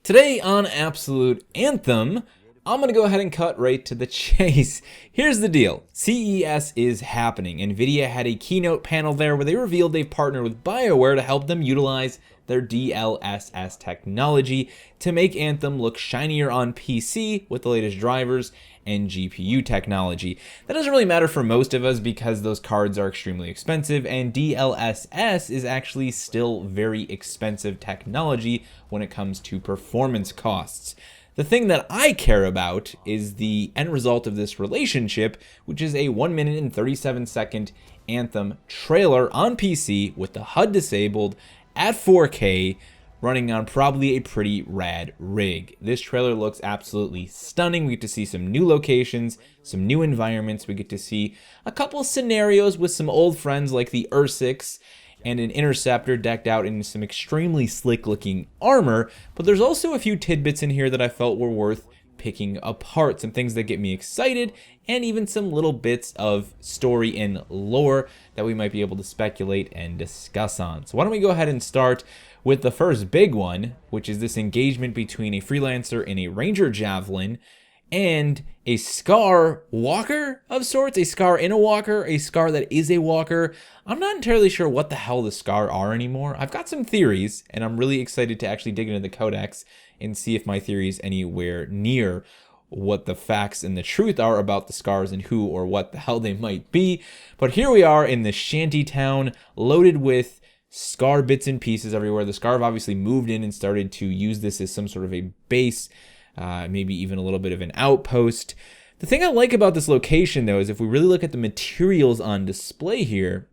Today on Absolute Anthem, I'm going to go ahead and cut right to the chase. Here's the deal. CES is happening. NVIDIA had a keynote panel there where they revealed they've partnered with BioWare to help them utilize their DLSS technology to make Anthem look shinier on PC with the latest drivers and GPU technology. That doesn't really matter for most of us because those cards are extremely expensive, and DLSS is actually still very expensive technology when it comes to performance costs. The thing that I care about is the end result of this relationship, which is a 1 minute and 37-second Anthem trailer on PC with the HUD disabled at 4K, running on probably a pretty rad rig. This trailer looks absolutely stunning. We get to see some new locations, some new environments. We get to see a couple scenarios with some old friends like the Ursix and an Interceptor decked out in some extremely slick looking armor, but there's also a few tidbits in here that I felt were worth picking apart, some things that get me excited, and even some little bits of story and lore that we might be able to speculate and discuss on. So why don't we go ahead and start with the first big one, which is this engagement between a Freelancer and a Ranger Javelin and a Scar walker of sorts, a Scar in a walker, a Scar that is a walker. I'm not entirely sure what the hell the Scar are anymore. I've got some theories, and I'm really excited to actually dig into the codex and see if my theory is anywhere near what the facts and the truth are about the Scars and who or what the hell they might be. But here we are in the shanty town, loaded with Scar bits and pieces everywhere. The Scar have obviously moved in and started to use this as some sort of a base, maybe even a little bit of an outpost. The thing I like about this location, though, is if we really look at the materials on display here,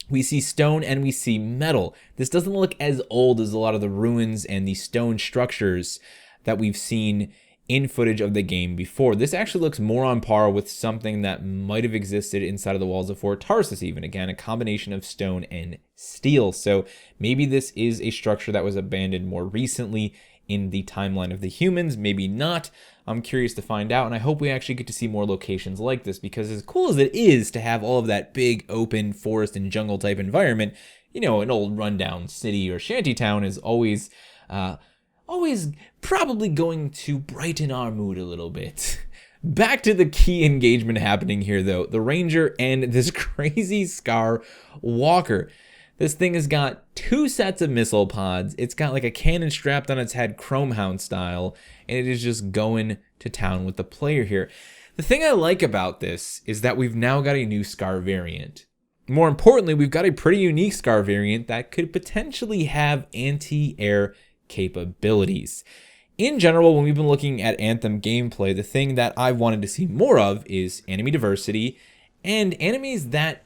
we see stone and we see metal. This doesn't look as old as a lot of the ruins and the stone structures that we've seen in footage of the game before. This actually looks more on par with something that might have existed inside of the walls of Fort Tarsus even. Again, a combination of stone and steel. So maybe this is a structure that was abandoned more recently in the timeline of the humans, maybe not. I'm curious to find out, and I hope we actually get to see more locations like this, because as cool as it is to have all of that big open forest and jungle type environment, you know, an old rundown city or shanty town is always probably going to brighten our mood a little bit. Back to the key engagement happening here, though. The Ranger and this crazy Scar walker. This thing has got 2 sets of missile pods. It's got like a cannon strapped on its head, Chromehound style, and it is just going to town with the player here. The thing I like about this is that we've now got a new Scar variant. More importantly, we've got a pretty unique Scar variant that could potentially have anti-air capabilities. In general, when we've been looking at Anthem gameplay, the thing that I've wanted to see more of is enemy diversity and enemies that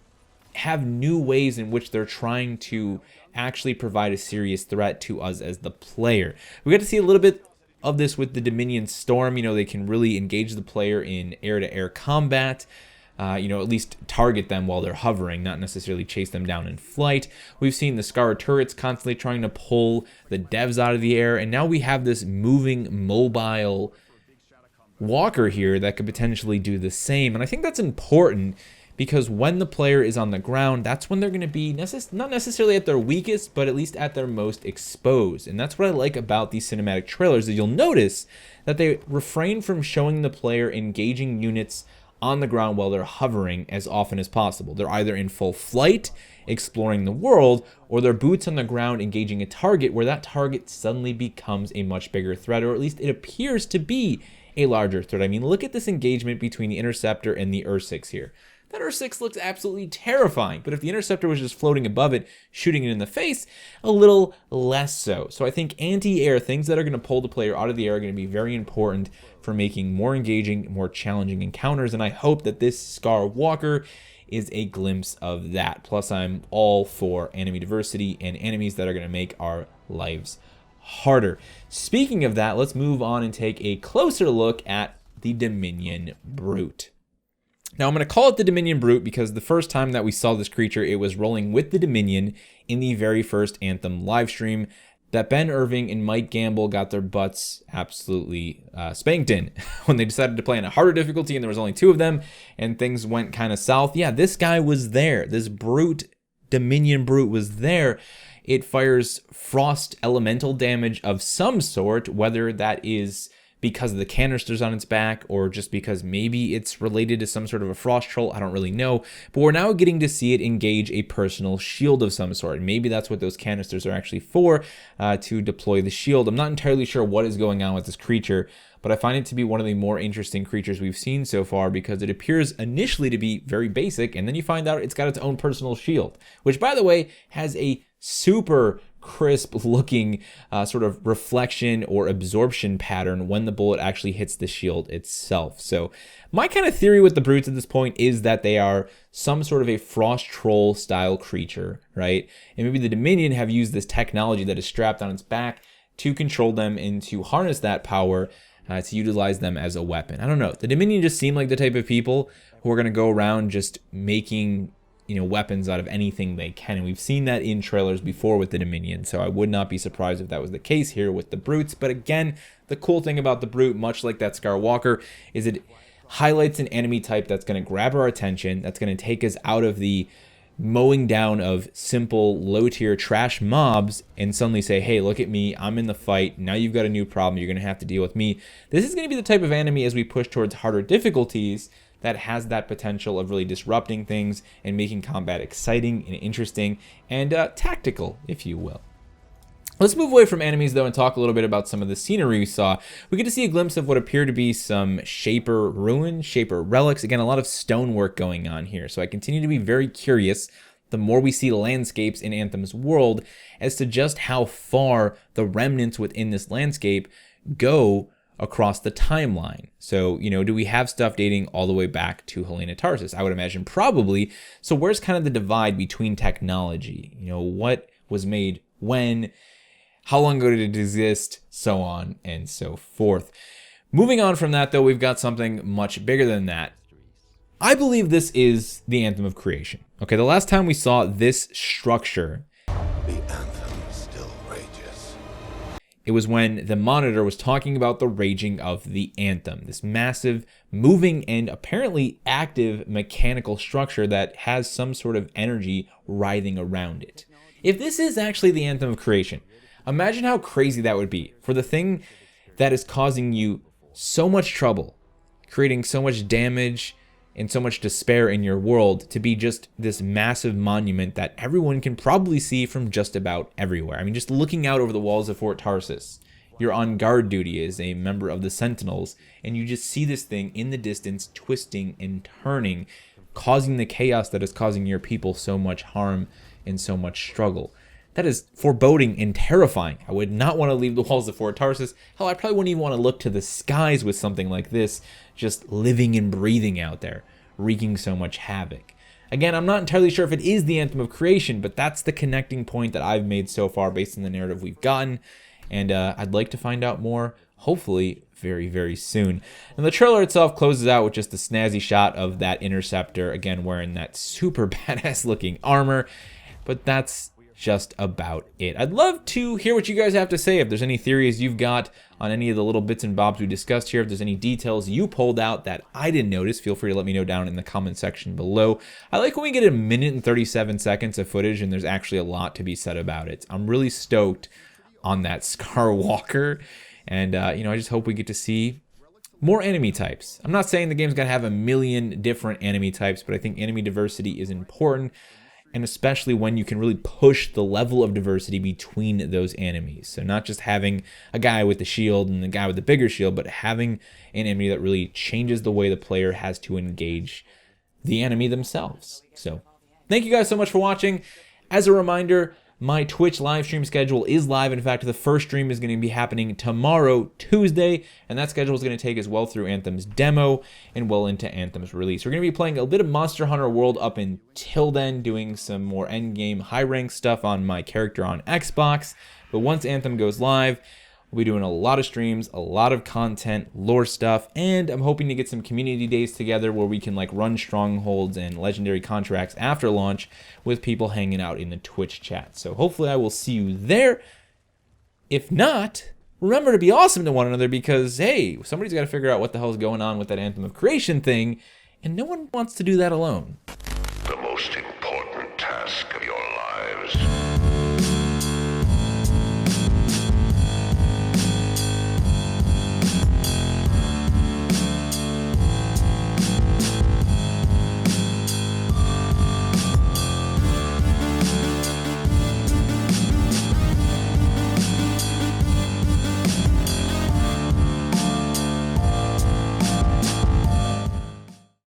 have new ways in which they're trying to actually provide a serious threat to us as the player. We got to see a little bit of this with the Dominion Storm. You know, they can really engage the player in air-to-air combat, at least target them while they're hovering, not necessarily chase them down in flight. We've seen the Scar turrets constantly trying to pull the devs out of the air, and now we have this moving, mobile walker here that could potentially do the same. And I think that's important, because when the player is on the ground, that's when they're going to be not necessarily at their weakest, but at least at their most exposed. And that's what I like about these cinematic trailers, is you'll notice that they refrain from showing the player engaging units on the ground while they're hovering as often as possible. They're either in full flight, exploring the world, or they're boots on the ground engaging a target where that target suddenly becomes a much bigger threat, or at least it appears to be a larger threat. I mean, look at this engagement between the Interceptor and the Ursix here. That Ursix looks absolutely terrifying, but if the Interceptor was just floating above it, shooting it in the face, a little less so. So I think anti-air, things that are going to pull the player out of the air, are going to be very important for making more engaging, more challenging encounters, and I hope that this Scar Walker is a glimpse of that. Plus, I'm all for enemy diversity and enemies that are going to make our lives harder. Speaking of that, let's move on and take a closer look at the Dominion Brute. Now, I'm going to call it the Dominion Brute because the first time that we saw this creature, it was rolling with the Dominion in the very first Anthem livestream that Ben Irving and Mike Gamble got their butts absolutely spanked in when they decided to play on a harder difficulty and there was only 2 of them and things went kind of south. Yeah, this guy was there. This Brute Dominion Brute was there, it fires frost elemental damage of some sort, whether that is because of the canisters on its back or just because maybe it's related to some sort of a frost troll. I don't really know, but we're now getting to see it engage a personal shield of some sort. Maybe that's what those canisters are actually for, to deploy the shield. I'm not entirely sure what is going on with this creature, but I find it to be one of the more interesting creatures we've seen so far because it appears initially to be very basic, and then you find out it's got its own personal shield, which, by the way, has a super crisp looking sort of reflection or absorption pattern when the bullet actually hits the shield itself. So my kind of theory with the brutes at this point is that they are some sort of a frost troll style creature, right? And maybe the Dominion have used this technology that is strapped on its back to control them and to harness that power to utilize them as a weapon. I don't know. The Dominion just seem like the type of people who are going to go around just making, you know, weapons out of anything they can. And we've seen that in trailers before with the Dominion, so I would not be surprised if that was the case here with the brutes. But again, the cool thing about the brute, much like that Scar Walker, is it highlights an enemy type that's going to grab our attention, that's going to take us out of the mowing down of simple low-tier trash mobs and suddenly say, hey, look at me, I'm in the fight, now you've got a new problem, you're going to have to deal with me. This is going to be the type of enemy as we push towards harder difficulties that has that potential of really disrupting things and making combat exciting and interesting and tactical, if you will. Let's move away from enemies, though, and talk a little bit about some of the scenery we saw. We get to see a glimpse of what appear to be some Shaper ruins, Shaper relics. Again, a lot of stonework going on here. So I continue to be very curious, the more we see landscapes in Anthem's world, as to just how far the remnants within this landscape go across the timeline. So, you know, do we have stuff dating all the way back to Helena Tarsis? I would imagine probably. So where's kind of the divide between technology? You know, what was made when? How long ago did it exist? So on and so forth. Moving on from that, though, we've got something much bigger than that. I believe this is the Anthem of Creation. Okay, the last time we saw this structure, the Anthem still rages. It was when the Monitor was talking about the raging of the Anthem, this massive, moving, and apparently active mechanical structure that has some sort of energy writhing around it. If this is actually the Anthem of Creation, imagine how crazy that would be for the thing that is causing you so much trouble, creating so much damage and so much despair in your world, to be just this massive monument that everyone can probably see from just about everywhere. I mean, just looking out over the walls of Fort Tarsis, you're on guard duty as a member of the Sentinels, and you just see this thing in the distance twisting and turning, causing the chaos that is causing your people so much harm and so much struggle. That is foreboding and terrifying. I would not want to leave the walls of Fort Tarsis. Hell, I probably wouldn't even want to look to the skies with something like this just living and breathing out there, wreaking so much havoc. Again, I'm not entirely sure if it is the Anthem of Creation, but that's the connecting point that I've made so far based on the narrative we've gotten, and I'd like to find out more, hopefully very, very soon. And the trailer itself closes out with just a snazzy shot of that Interceptor, again wearing that super badass looking armor, but that's just about it. I'd love to hear what you guys have to say. If there's any theories you've got on any of the little bits and bobs we discussed here, if there's any details you pulled out that I didn't notice, feel free to let me know down in the comment section below. I like when we get 1 minute and 37 seconds of footage and there's actually a lot to be said about it. I'm really stoked on that Scar Walker, and you know, I just hope we get to see more enemy types. I'm not saying the game's gonna have 1 million different enemy types, but I think enemy diversity is important, and especially when you can really push the level of diversity between those enemies. So not just having a guy with the shield and the guy with the bigger shield, but having an enemy that really changes the way the player has to engage the enemy themselves. So thank you guys so much for watching. As a reminder, my Twitch live stream schedule is live. In fact, the first stream is going to be happening tomorrow, Tuesday, and that schedule is going to take us well through Anthem's demo and well into Anthem's release. We're going to be playing a bit of Monster Hunter World up until then, doing some more endgame high-rank stuff on my character on Xbox. But once Anthem goes live, we'll be doing a lot of streams, a lot of content, lore stuff, and I'm hoping to get some community days together where we can like run strongholds and legendary contracts after launch with people hanging out in the Twitch chat. So hopefully I will see you there. If not, remember to be awesome to one another, because hey, somebody's got to figure out what the hell is going on with that Anthem of Creation thing, and no one wants to do that alone. The most